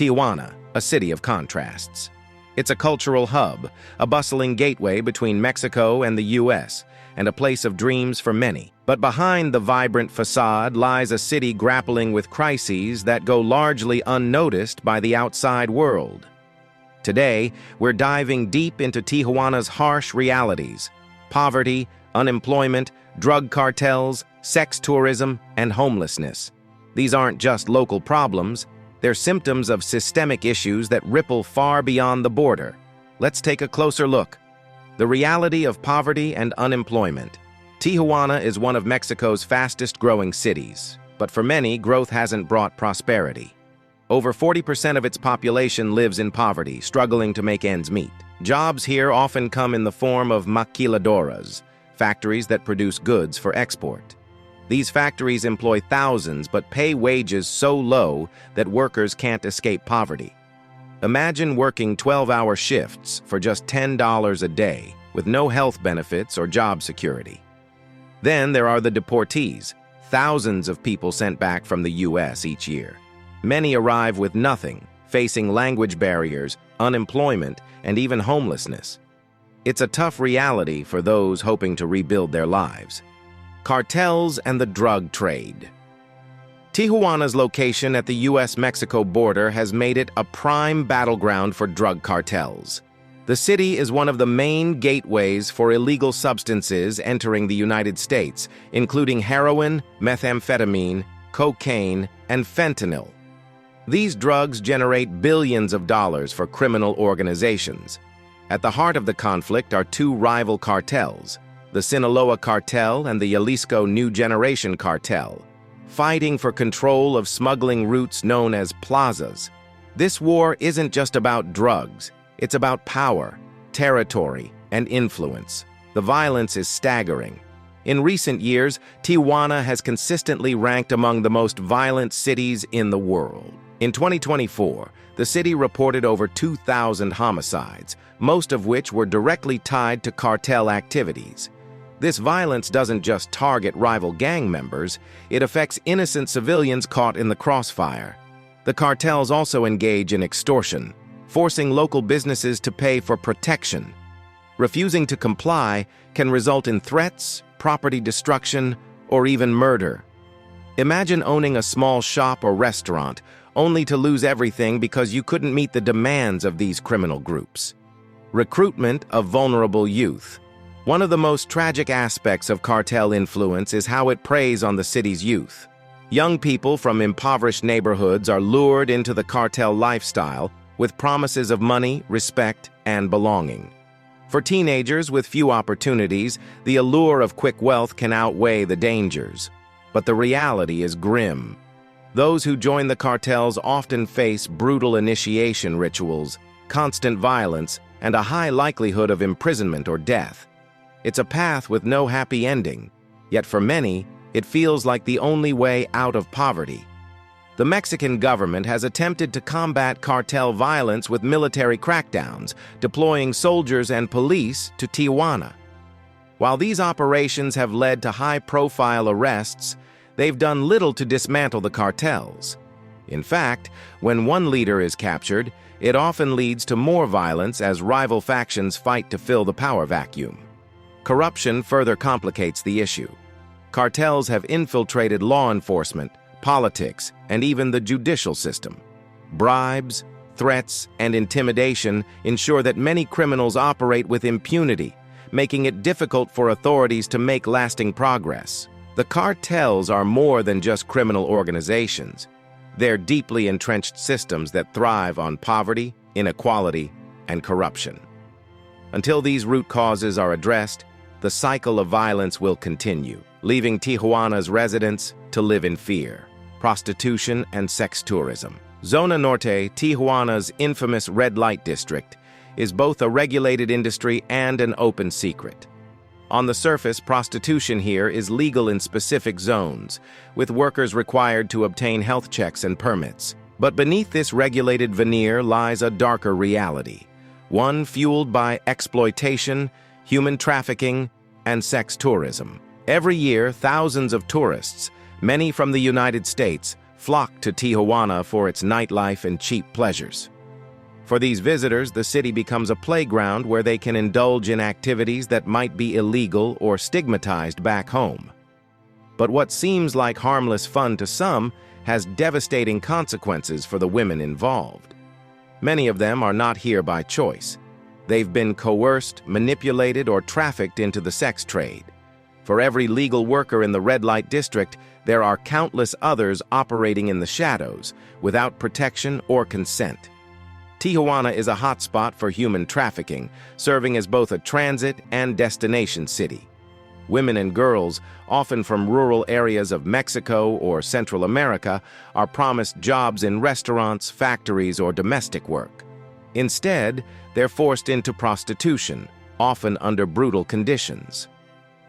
Tijuana, a city of contrasts. It's a cultural hub, a bustling gateway between Mexico and the U.S., and a place of dreams for many. But behind the vibrant facade lies a city grappling with crises that go largely unnoticed by the outside world. Today, we're diving deep into Tijuana's harsh realities: poverty, unemployment, drug cartels, sex tourism, and homelessness. These aren't just local problems, they're symptoms of systemic issues that ripple far beyond the border. Let's take a closer look. The reality of poverty and unemployment. Tijuana is one of Mexico's fastest-growing cities, but for many, growth hasn't brought prosperity. Over 40% of its population lives in poverty, struggling to make ends meet. Jobs here often come in the form of maquiladoras, factories that produce goods for export. These factories employ thousands but pay wages so low that workers can't escape poverty. Imagine working 12-hour shifts for just $10 a day, with no health benefits or job security. Then there are the deportees, thousands of people sent back from the U.S. each year. Many arrive with nothing, facing language barriers, unemployment, and even homelessness. It's a tough reality for those hoping to rebuild their lives. Cartels and the drug trade. Tijuana's location at the U.S.-Mexico border has made it a prime battleground for drug cartels. The city is one of the main gateways for illegal substances entering the United States, including heroin, methamphetamine, cocaine, and fentanyl. These drugs generate billions of dollars for criminal organizations. At the heart of the conflict are two rival cartels, the Sinaloa Cartel and the Jalisco New Generation Cartel, fighting for control of smuggling routes known as plazas. This war isn't just about drugs, it's about power, territory, and influence. The violence is staggering. In recent years, Tijuana has consistently ranked among the most violent cities in the world. In 2024, the city reported over 2,000 homicides, most of which were directly tied to cartel activities. This violence doesn't just target rival gang members, it affects innocent civilians caught in the crossfire. The cartels also engage in extortion, forcing local businesses to pay for protection. Refusing to comply can result in threats, property destruction, or even murder. Imagine owning a small shop or restaurant, only to lose everything because you couldn't meet the demands of these criminal groups. Recruitment of vulnerable youth. One of the most tragic aspects of cartel influence is how it preys on the city's youth. Young people from impoverished neighborhoods are lured into the cartel lifestyle with promises of money, respect, and belonging. For teenagers with few opportunities, the allure of quick wealth can outweigh the dangers. But the reality is grim. Those who join the cartels often face brutal initiation rituals, constant violence, and a high likelihood of imprisonment or death. It's a path with no happy ending, yet for many, it feels like the only way out of poverty. The Mexican government has attempted to combat cartel violence with military crackdowns, deploying soldiers and police to Tijuana. While these operations have led to high-profile arrests, they've done little to dismantle the cartels. In fact, when one leader is captured, it often leads to more violence as rival factions fight to fill the power vacuum. Corruption further complicates the issue. Cartels have infiltrated law enforcement, politics, and even the judicial system. Bribes, threats, and intimidation ensure that many criminals operate with impunity, making it difficult for authorities to make lasting progress. The cartels are more than just criminal organizations. They're deeply entrenched systems that thrive on poverty, inequality, and corruption. Until these root causes are addressed, the cycle of violence will continue, leaving Tijuana's residents to live in fear. Prostitution and sex tourism. Zona Norte, Tijuana's infamous red light district, is both a regulated industry and an open secret. On the surface, prostitution here is legal in specific zones, with workers required to obtain health checks and permits. But beneath this regulated veneer lies a darker reality, one fueled by exploitation, human trafficking, and sex tourism. Every year, thousands of tourists, many from the United States, flock to Tijuana for its nightlife and cheap pleasures. For these visitors, the city becomes a playground where they can indulge in activities that might be illegal or stigmatized back home. But what seems like harmless fun to some has devastating consequences for the women involved. Many of them are not here by choice. They've been coerced, manipulated, or trafficked into the sex trade. For every legal worker in the red light district, there are countless others operating in the shadows, without protection or consent. Tijuana is a hotspot for human trafficking, serving as both a transit and destination city. Women and girls, often from rural areas of Mexico or Central America, are promised jobs in restaurants, factories, or domestic work. Instead, they're forced into prostitution, often under brutal conditions.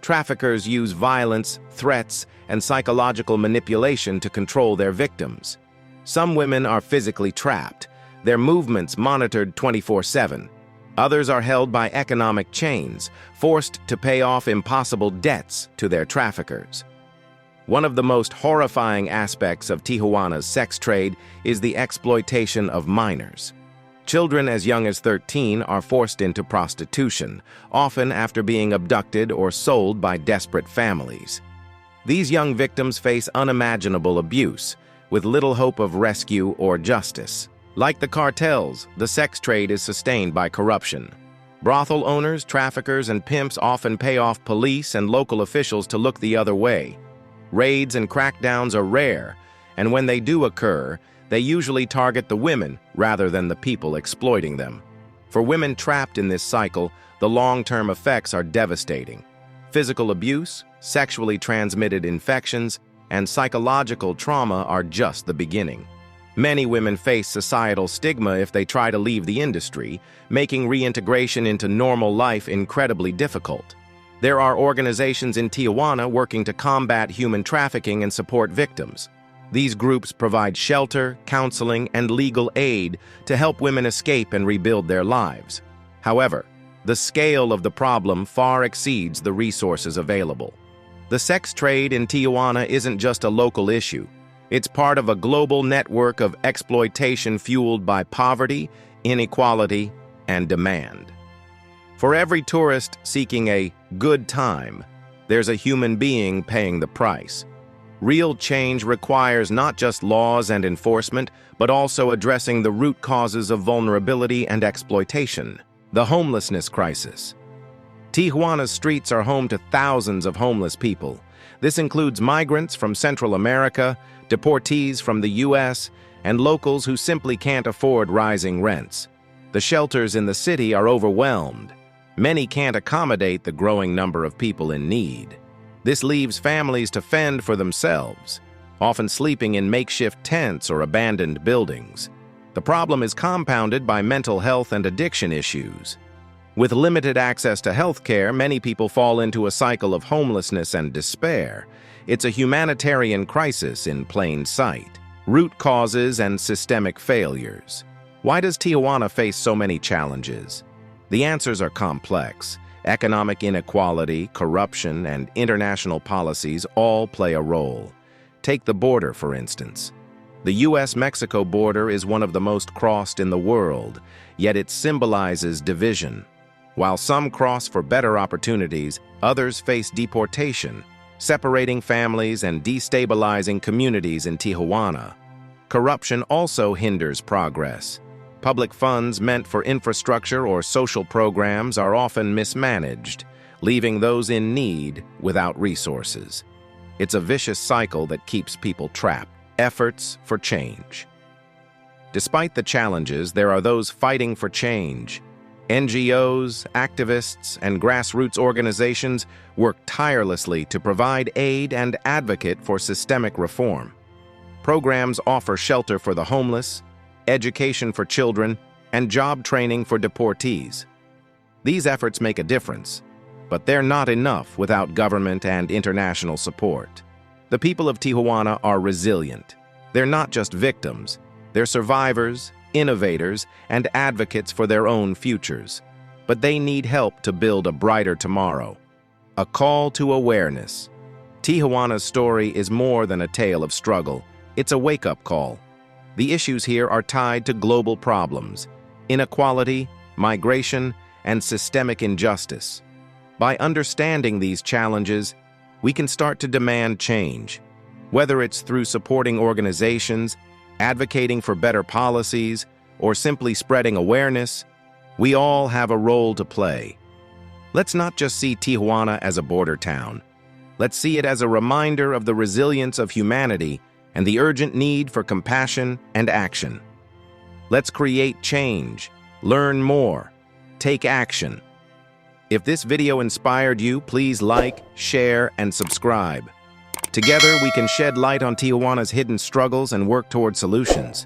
Traffickers use violence, threats, and psychological manipulation to control their victims. Some women are physically trapped, their movements monitored 24/7. Others are held by economic chains, forced to pay off impossible debts to their traffickers. One of the most horrifying aspects of Tijuana's sex trade is the exploitation of minors. Children as young as 13 are forced into prostitution, often after being abducted or sold by desperate families. These young victims face unimaginable abuse, with little hope of rescue or justice. Like the cartels, the sex trade is sustained by corruption. Brothel owners, traffickers, and pimps often pay off police and local officials to look the other way. Raids and crackdowns are rare, and when they do occur, they usually target the women rather than the people exploiting them. For women trapped in this cycle, the long-term effects are devastating. Physical abuse, sexually transmitted infections, and psychological trauma are just the beginning. Many women face societal stigma if they try to leave the industry, making reintegration into normal life incredibly difficult. There are organizations in Tijuana working to combat human trafficking and support victims. These groups provide shelter, counseling, and legal aid to help women escape and rebuild their lives. However, the scale of the problem far exceeds the resources available. The sex trade in Tijuana isn't just a local issue. It's part of a global network of exploitation fueled by poverty, inequality, and demand. For every tourist seeking a good time, there's a human being paying the price. Real change requires not just laws and enforcement, but also addressing the root causes of vulnerability and exploitation, the homelessness crisis. Tijuana's streets are home to thousands of homeless people. This includes migrants from Central America, deportees from the U.S., and locals who simply can't afford rising rents. The shelters in the city are overwhelmed. Many can't accommodate the growing number of people in need. This leaves families to fend for themselves, often sleeping in makeshift tents or abandoned buildings. The problem is compounded by mental health and addiction issues. With limited access to health care, many people fall into a cycle of homelessness and despair. It's a humanitarian crisis in plain sight. Root causes and systemic failures. Why does Tijuana face so many challenges? The answers are complex. Economic inequality, corruption, and international policies all play a role. Take the border, for instance. The U.S.-Mexico border is one of the most crossed in the world, yet it symbolizes division. While some cross for better opportunities, others face deportation, separating families and destabilizing communities in Tijuana. Corruption also hinders progress. Public funds meant for infrastructure or social programs are often mismanaged, leaving those in need without resources. It's a vicious cycle that keeps people trapped. Efforts for change. Despite the challenges, there are those fighting for change. NGOs, activists, and grassroots organizations work tirelessly to provide aid and advocate for systemic reform. Programs offer shelter for the homeless, education for children, and job training for deportees. These efforts make a difference, but they're not enough without government and international support. The people of Tijuana are resilient. They're not just victims, they're survivors, innovators, and advocates for their own futures. But they need help to build a brighter tomorrow. A call to awareness. Tijuana's story is more than a tale of struggle. It's a wake-up call. The issues here are tied to global problems: inequality, migration, and systemic injustice. By understanding these challenges, we can start to demand change. Whether it's through supporting organizations, advocating for better policies, or simply spreading awareness, we all have a role to play. Let's not just see Tijuana as a border town. Let's see it as a reminder of the resilience of humanity and the urgent need for compassion and action. Let's create change, learn more, take action. If this video inspired you, please like, share, and subscribe. Together, we can shed light on Tijuana's hidden struggles and work toward solutions.